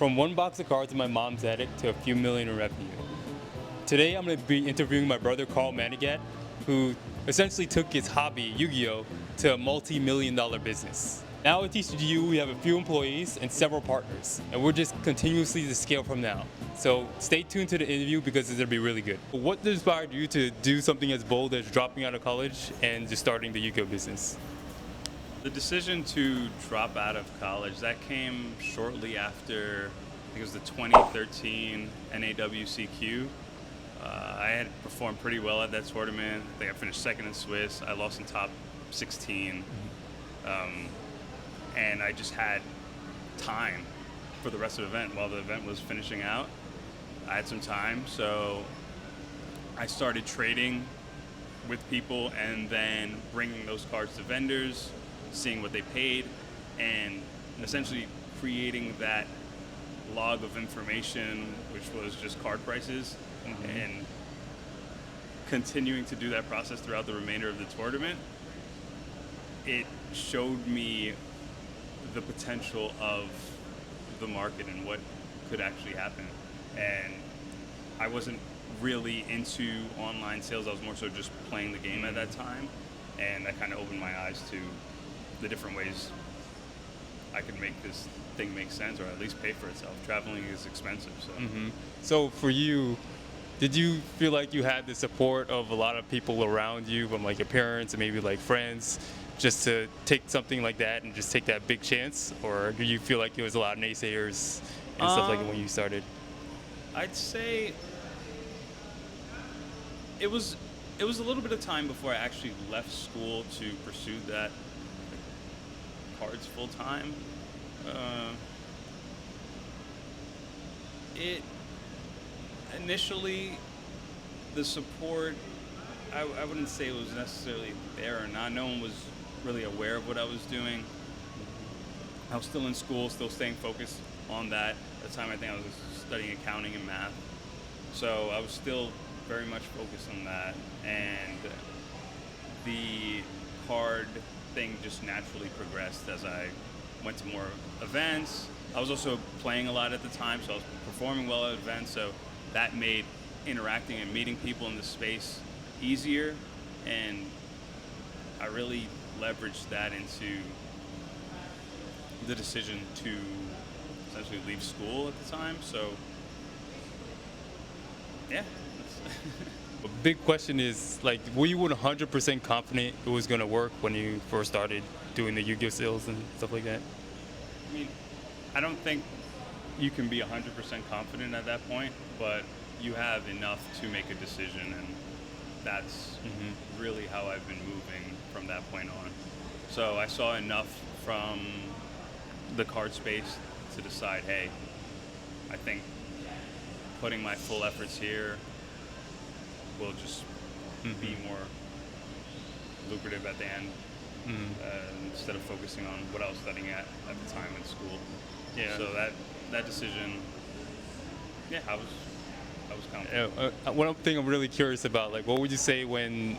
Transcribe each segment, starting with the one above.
From one box of cards in my mom's attic to a few million in revenue. Today I'm going to be interviewing my brother Carl Manigat, who essentially took his hobby, Yu-Gi-Oh, to a multi-million-dollar business. Now at TCGU we have a few employees and several partners, and we're just continuously to scale from now. So stay tuned to the interview because it's going to be really good. What inspired you to do something as bold as dropping out of college and just starting the Yu-Gi-Oh business? The decision to drop out of college, that came shortly after, I think it was the 2013 NAWCQ. I had performed pretty well at that tournament. I think I finished second in Swiss. I lost in top 16. And I just had time for the rest of the event. While the event was finishing out, I had some time. So I started trading with people and then bringing those cards to vendors, seeing what they paid, and essentially creating that log of information, which was just card prices, and continuing to do that process throughout the remainder of the tournament. It showed me the potential of the market and what could actually happen. And I wasn't really into online sales. I was more so just playing the game at that time, and that kind of opened my eyes to the different ways I could make this thing make sense, or at least pay for itself. Traveling is expensive, so. So for you, did you feel like you had the support of a lot of people around you, from like your parents and maybe like friends, just to take something like that and just take that big chance? Or do you feel like there was a lot of naysayers and stuff like that when you started? I'd say it was a little bit of time before I actually left school to pursue that cards full time. It initially, the support, I wouldn't say it was necessarily there or not. No one was really aware of what I was doing. I was still in school, still staying focused on that. At the time, I think I was studying accounting and math. So I was still very much focused on that. And the card thing just naturally progressed as I went to more events. I was also playing a lot at the time, so I was performing well at events, so that made interacting and meeting people in the space easier, and I really leveraged that into the decision to essentially leave school at the time. So yeah. A big question is, like, were you 100% confident it was going to work when you first started doing the Yu-Gi-Oh sales and stuff like that? I mean, I don't think you can be 100% confident at that point, but you have enough to make a decision, and that's really how I've been moving from that point on. So I saw enough from the card space to decide, hey, I think putting my full efforts here will just be more lucrative at the end, instead of focusing on what I was studying at the time in school. Yeah. So that decision, yeah, I was confident. One thing I'm really curious about, like, what would you say when,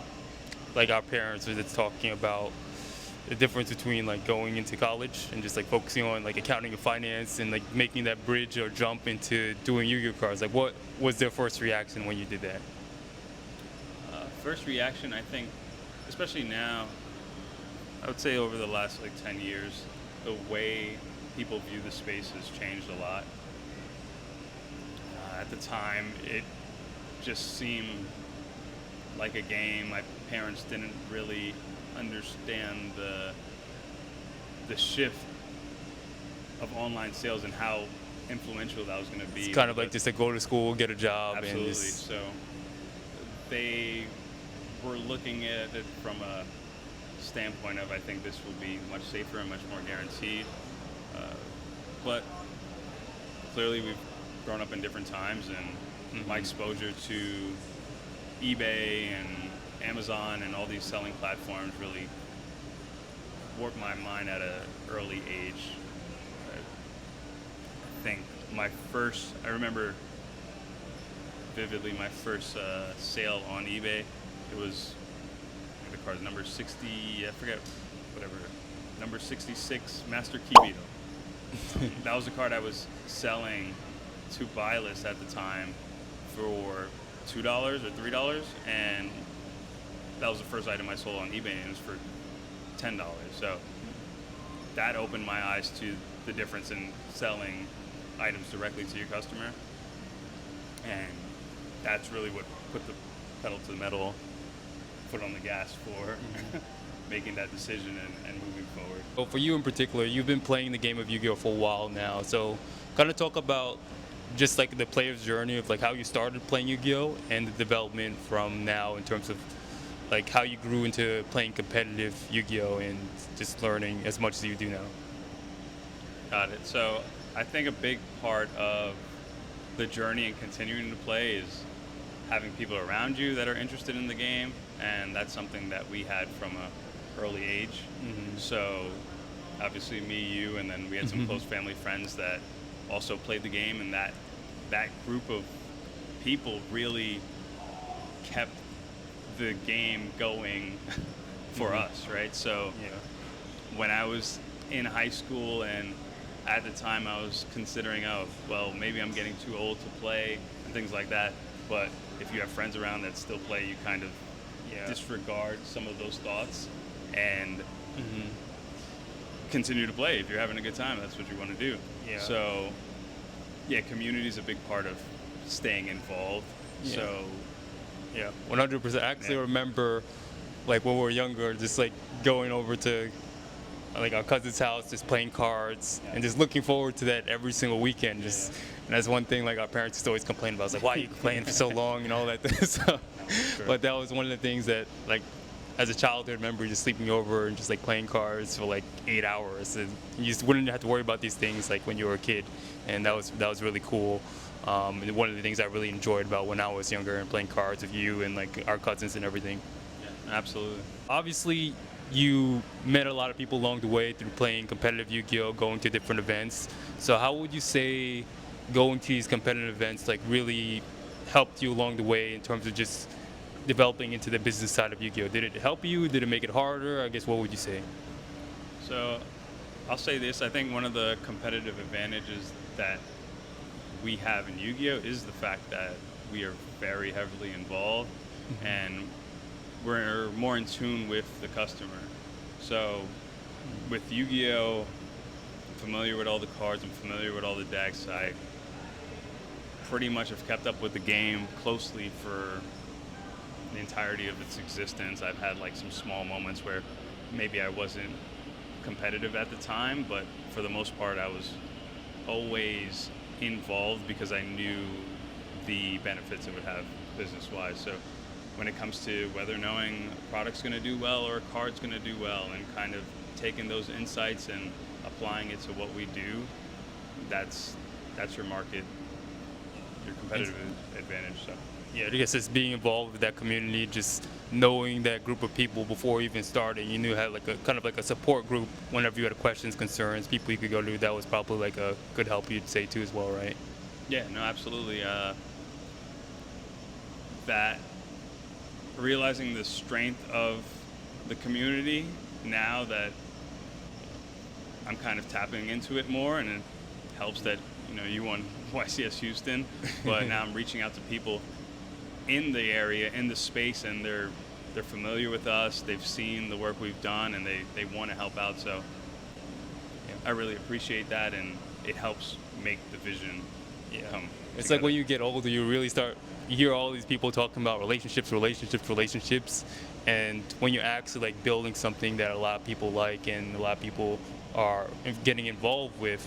like, our parents were just talking about the difference between like going into college and just like focusing on like accounting and finance and like making that bridge or jump into doing Yu-Gi-Oh cards? Like, what was their first reaction when you did that? First reaction, I think, especially now, I would say over the last like 10 years, the way people view the space has changed a lot. At the time, it just seemed like a game. My parents didn't really understand the shift of online sales and how influential that was going to be. It's kind of like just to go to school, get a job. Absolutely. And just... So they were looking at it from a standpoint of, I think this will be much safer and much more guaranteed. But clearly we've grown up in different times, and my exposure to eBay and Amazon and all these selling platforms really warped my mind at an early age. I think I remember vividly my first sale on eBay. It was the card's number 60, I forget, whatever, number 66 Master Key Beetle. that was a card I was selling to buy list at the time for $2 or $3, and that was the first item I sold on eBay, and it was for $10. So that opened my eyes to the difference in selling items directly to your customer, and that's really what put the pedal to the metal, foot on the gas for making that decision and moving forward. Well, for you in particular, you've been playing the game of Yu-Gi-Oh for a while now, so kind of talk about just like the player's journey of like how you started playing Yu-Gi-Oh and the development from now in terms of like how you grew into playing competitive Yu-Gi-Oh and just learning as much as you do now. Got it. So I think a big part of the journey and continuing to play is having people around you that are interested in the game, and that's something that we had from a early age. So obviously me, you, and then we had some close family friends that also played the game, and that group of people really kept the game going for us, right? So when I was in high school, and at the time I was considering, oh, well, maybe I'm getting too old to play and things like that, but if you have friends around that still play, you kind of disregard some of those thoughts and continue to play. If you're having a good time, that's what you want to do. So community is a big part of staying involved. So 100%. I actually remember like when we were younger, just like going over to like our cousin's house, just playing cards and just looking forward to that every single weekend. Just and that's one thing like our parents used to always complain about. It's like, why are you playing for so long and all that. So, but that was one of the things that like as a childhood memory, just sleeping over and just like playing cards for like 8 hours, and you just wouldn't have to worry about these things like when you were a kid, and that was really cool. And one of the things I really enjoyed about when I was younger and playing cards with you and like our cousins and everything. Yeah, absolutely. Obviously, you met a lot of people along the way through playing competitive Yu-Gi-Oh, going to different events. So how would you say going to these competitive events like really helped you along the way in terms of just developing into the business side of Yu-Gi-Oh? Did it help you? Did it make it harder? I guess what would you say? So I'll say this. I think one of the competitive advantages that we have in Yu-Gi-Oh is the fact that we are very heavily involved and we're more in tune with the customer. So with Yu-Gi-Oh, I'm familiar with all the cards, I'm familiar with all the decks. I pretty much have kept up with the game closely for the entirety of its existence. I've had like some small moments where maybe I wasn't competitive at the time, but for the most part I was always involved because I knew the benefits it would have business-wise. So when it comes to whether knowing a product's going to do well or a card's going to do well, and kind of taking those insights and applying it to what we do, that's your market, your competitive advantage. So yeah, I guess it's being involved with that community, just knowing that group of people before even starting. You knew you had like a kind of like a support group whenever you had questions, concerns, people you could go to. That was probably like a good help, you'd say too as well, right? Yeah, no, absolutely. That realizing the strength of the community now that I'm kind of tapping into it more, and it helps that you won YCS Houston, but now I'm reaching out to people in the area, in the space, and they're familiar with us. They've seen the work we've done, and they want to help out. So I really appreciate that, and it helps make the vision come It's together. like when you get older, you hear all these people talking about relationships, and when you're actually like building something that a lot of people like and a lot of people are getting involved with,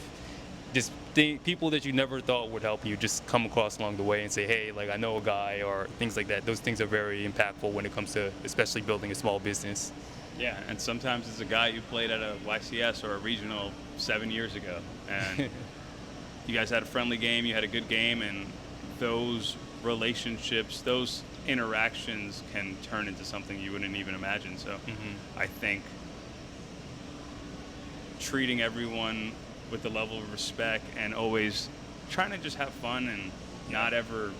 just people that you never thought would help you just come across along the way and say, hey, like I know a guy, or things like that. Those things are very impactful when it comes to especially building a small business. Yeah, and sometimes it's a guy you played at a YCS or a regional 7 years ago, and you guys had a friendly game, you had a good game, and those relationships, those interactions can turn into something you wouldn't even imagine. So I think treating everyone with the level of respect and always trying to just have fun and not ever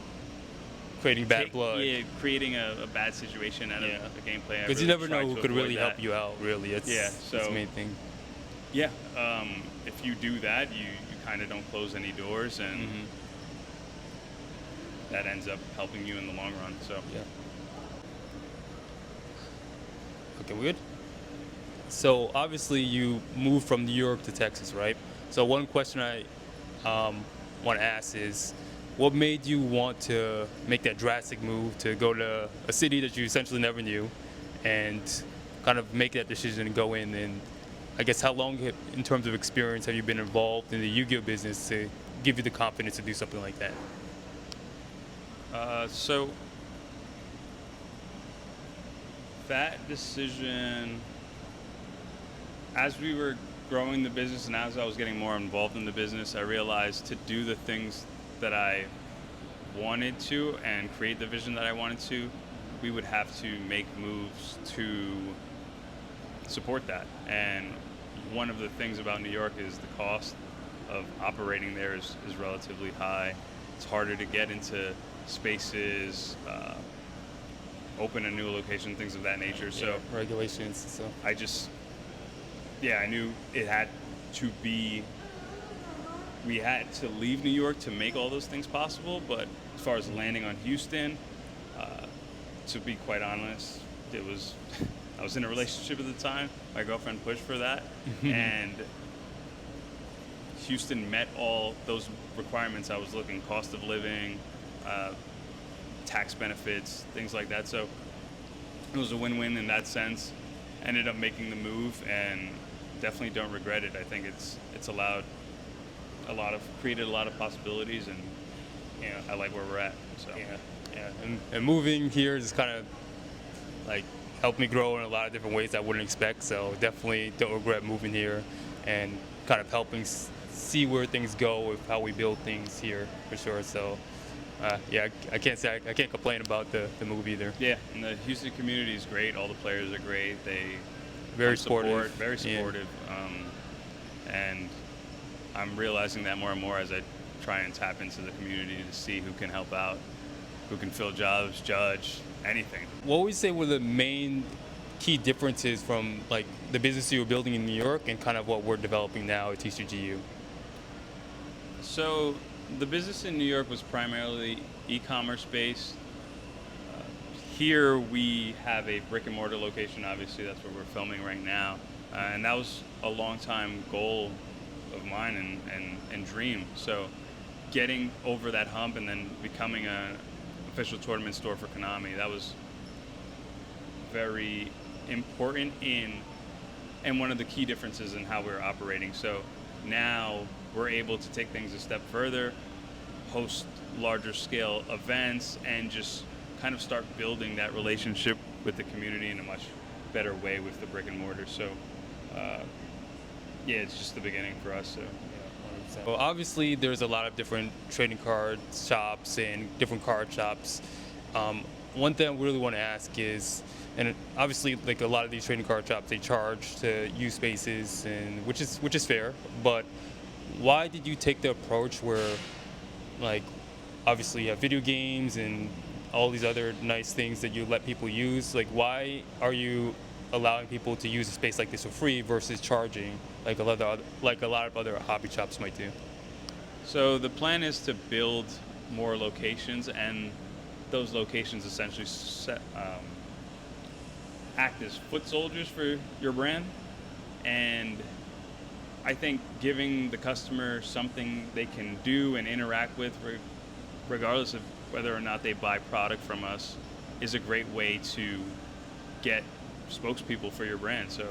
Creating bad blood. Yeah, creating a bad situation out of a gameplay. Because you never know who could really help you out, really. So that's the main thing. Yeah, if you do that, you kind of don't close any doors, and that ends up helping you in the long run. So Yeah. Okay, we good? So obviously you moved from New York to Texas, right? So one question I want to ask is, what made you want to make that drastic move to go to a city that you essentially never knew, and kind of make that decision to go in? And I guess how long, in terms of experience, have you been involved in the Yu-Gi-Oh business to give you the confidence to do something like that? so that decision, as we were growing the business and as I was getting more involved in the business, I realized to do the things that I wanted to and create the vision that I wanted to, we would have to make moves to support that. And one of the things about New York is the cost of operating there is relatively high. It's harder to get into spaces, open a new location, things of that nature. So Regulations. So I knew it had to be, we had to leave New York to make all those things possible. But as far as landing on Houston, to be quite honest, it was, I was in a relationship at the time. My girlfriend pushed for that, and Houston met all those requirements I was looking, cost of living, tax benefits, things like that. So it was a win-win in that sense. Ended up making the move, and definitely don't regret it. I think it's allowed created a lot of possibilities, and I like where we're at. So yeah. And moving here just kind of like helped me grow in a lot of different ways I wouldn't expect. So definitely don't regret moving here, and kind of helping see where things go with how we build things here for sure. So I can't complain about the move either. Yeah, and the Houston community is great. All the players are great. They Very support, supportive. very supportive. And I'm realizing that more and more as I try and tap into the community to see who can help out, who can fill jobs, judge, anything. What would you say were the main key differences from like the business you were building in New York and kind of what we're developing now at tcgu? So the business in New York was primarily e-commerce based. Here we have a brick and mortar location. Obviously, that's where we're filming right now, and that was a long time goal of mine and dream. So getting over that hump and then becoming an official tournament store for Konami, that was very important and one of the key differences in how we're operating. So now we're able to take things a step further, host larger scale events, and just kind of start building that relationship with the community in a much better way with the brick and mortar. So it's just the beginning for us. So Well, obviously there's a lot of different trading card shops and different card shops. One thing I really want to ask is, and obviously like a lot of these trading card shops, they charge to use spaces, and which is fair, but why did you take the approach where, like, obviously you have video games and all these other nice things that you let people use? Like, why are you allowing people to use a space like this for free versus charging like a lot of other hobby shops might do? So the plan is to build more locations, and those locations essentially act as foot soldiers for your brand. And I think giving the customer something they can do and interact with, regardless of whether or not they buy product from us, is a great way to get spokespeople for your brand. So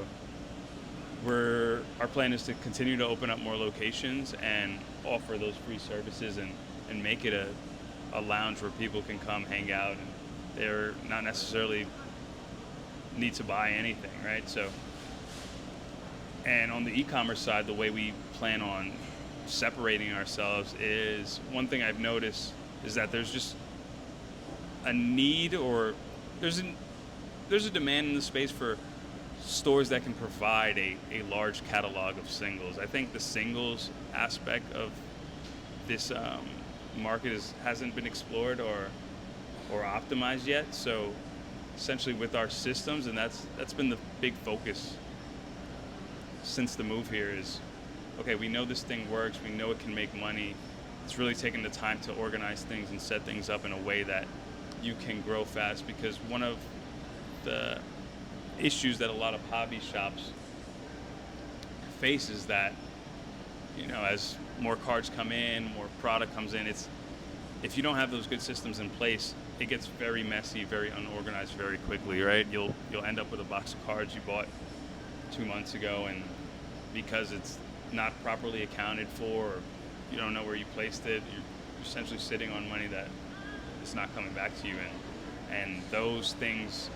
our plan is to continue to open up more locations and offer those free services and make it a lounge where people can come hang out, and they're not necessarily need to buy anything, right? So, and on the e-commerce side, the way we plan on separating ourselves is, one thing I've noticed is that there's just a need, or there's a demand in the space for stores that can provide a large catalog of singles. I think the singles aspect of this market hasn't been explored or optimized yet. So essentially with our systems, and that's been the big focus. since the move here is, okay, we know this thing works, we know it can make money. It's really taking the time to organize things and set things up in a way that you can grow fast, because one of the issues that a lot of hobby shops face is that, as more cards come in, more product comes in, if you don't have those good systems in place, it gets very messy, very unorganized very quickly, right? You'll end up with a box of cards you bought 2 months ago, and because it's not properly accounted for, or you don't know where you placed it, you're essentially sitting on money that is not coming back to you, and those things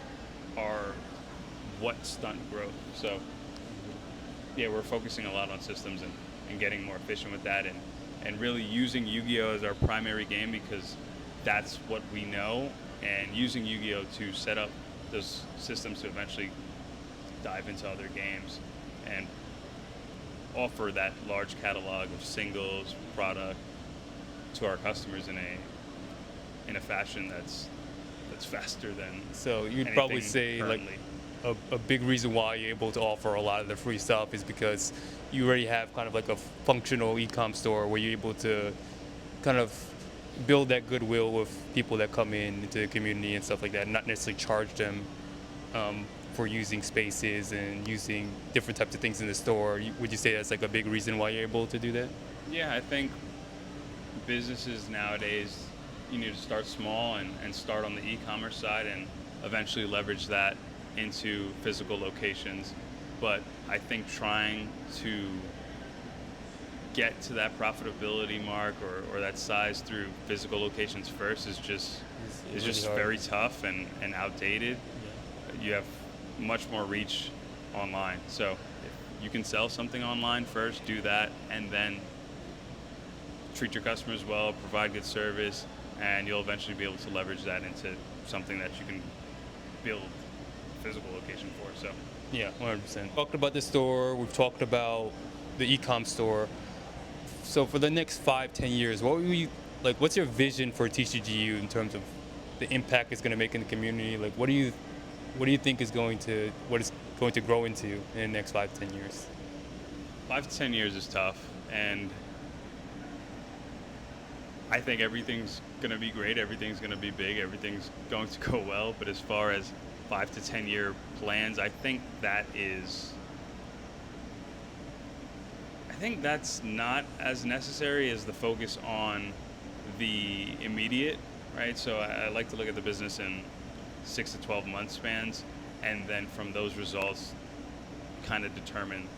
are what stunt growth. So yeah, we're focusing a lot on systems and getting more efficient with that, and really using Yu-Gi-Oh as our primary game, because that's what we know, and using Yu-Gi-Oh to set up those systems to eventually dive into other games and offer that large catalog of singles product to our customers in a fashion that's faster than So you'd probably say currently. like a big reason why you're able to offer a lot of the free stuff is because you already have kind of like a functional e-com store where you're able to kind of build that goodwill with people that come into the community and stuff like that, not necessarily charge them for using spaces and using different types of things in the store. Would you say that's like a big reason why you're able to do that? Yeah, I think businesses nowadays, you need to start small and start on the e-commerce side and eventually leverage that into physical locations. But I think trying to get to that profitability mark or that size through physical locations first is just really hard. very tough and outdated. Yeah. You have much more reach online. So if you can sell something online first, do that, and then treat your customers well, provide good service, and you'll eventually be able to leverage that into something that you can build a physical location for. So Yeah, 100%. Talked about the store, we've talked about the e-com store. So for the next 5-10 years, what's your vision for TCGU in terms of the impact it's going to make in the community? Like, what do you think what it's going to grow into in the next 5-10 years? 5 to 10 years is tough, and I think everything's going to be great, everything's going to be big, everything's going to go well. But as far as 5 to 10 year plans, I think that's not as necessary as the focus on the immediate, right? So I like to look at the business in 6 to 12 month spans, and then from those results kind of determine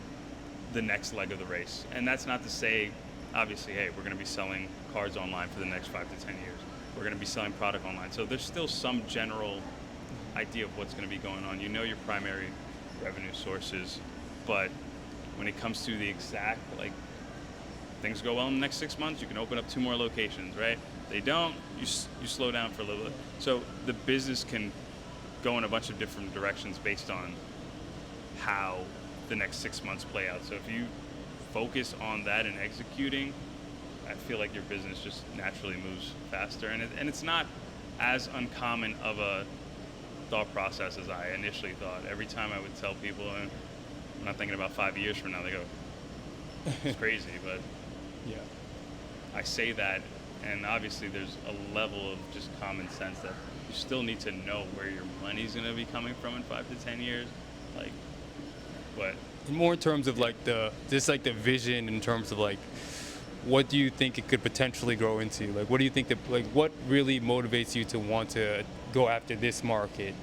the next leg of the race. And that's not to say, obviously, hey, we're going to be selling cards online for the next 5 to 10 years. We're going to be selling product online. So there's still some general idea of what's going to be going on. You know your primary revenue sources, but when it comes to the exact, like, things go well in the next 6 months, you can open up 2 more locations, right? They don't, you slow down for a little bit. So the business can go in a bunch of different directions based on how the next 6 months play out. So if you focus on that and executing, I feel like your business just naturally moves faster. And it's not as uncommon of a thought process as I initially thought. Every time I would tell people, and I'm not thinking about 5 years from now, they go, it's crazy, but Yeah. I say that, and obviously there's a level of just common sense that you still need to know where your money's going to be coming from in 5 to 10 years. Like, but More in terms of like the vision, in terms of like, what do you think it could potentially grow into? Like, what do you think what really motivates you to want to go after this market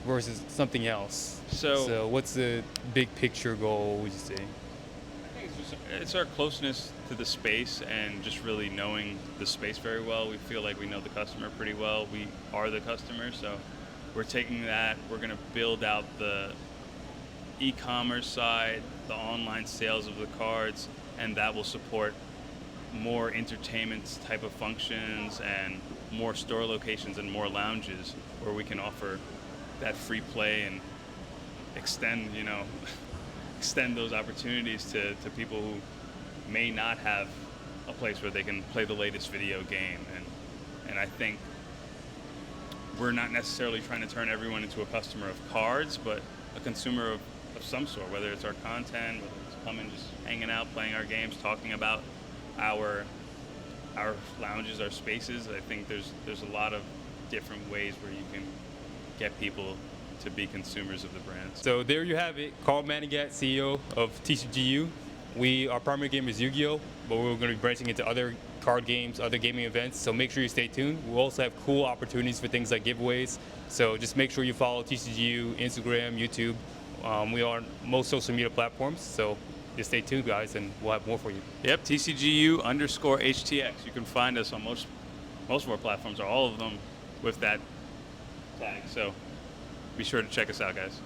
versus something else? So what's the big picture goal, would you say? I think it's our closeness to the space and just really knowing the space very well. We feel like we know the customer pretty well. We are the customer, so we're taking that. We're going to build out the e-commerce side, the online sales of the cards, and that will support more entertainment type of functions and more store locations and more lounges where we can offer that free play and extend those opportunities to people who may not have a place where they can play the latest video game. And I think we're not necessarily trying to turn everyone into a customer of cards, but a consumer of some sort, whether it's our content, whether it's coming, just hanging out, playing our games, talking about our lounges, our spaces. I think there's a lot of different ways where you can get people to be consumers of the brand. So there you have it. Carl Manigat, CEO of TCGU. Our primary game is Yu-Gi-Oh, but we're going to be branching into other card games, other gaming events. So make sure you stay tuned. We'll also have cool opportunities for things like giveaways. So just make sure you follow TCGU, Instagram, YouTube. We are on most social media platforms. So just stay tuned, guys, and we'll have more for you. Yep, TCGU_HTX. You can find us on most of our platforms, or all of them, with that tag. So be sure to check us out, guys.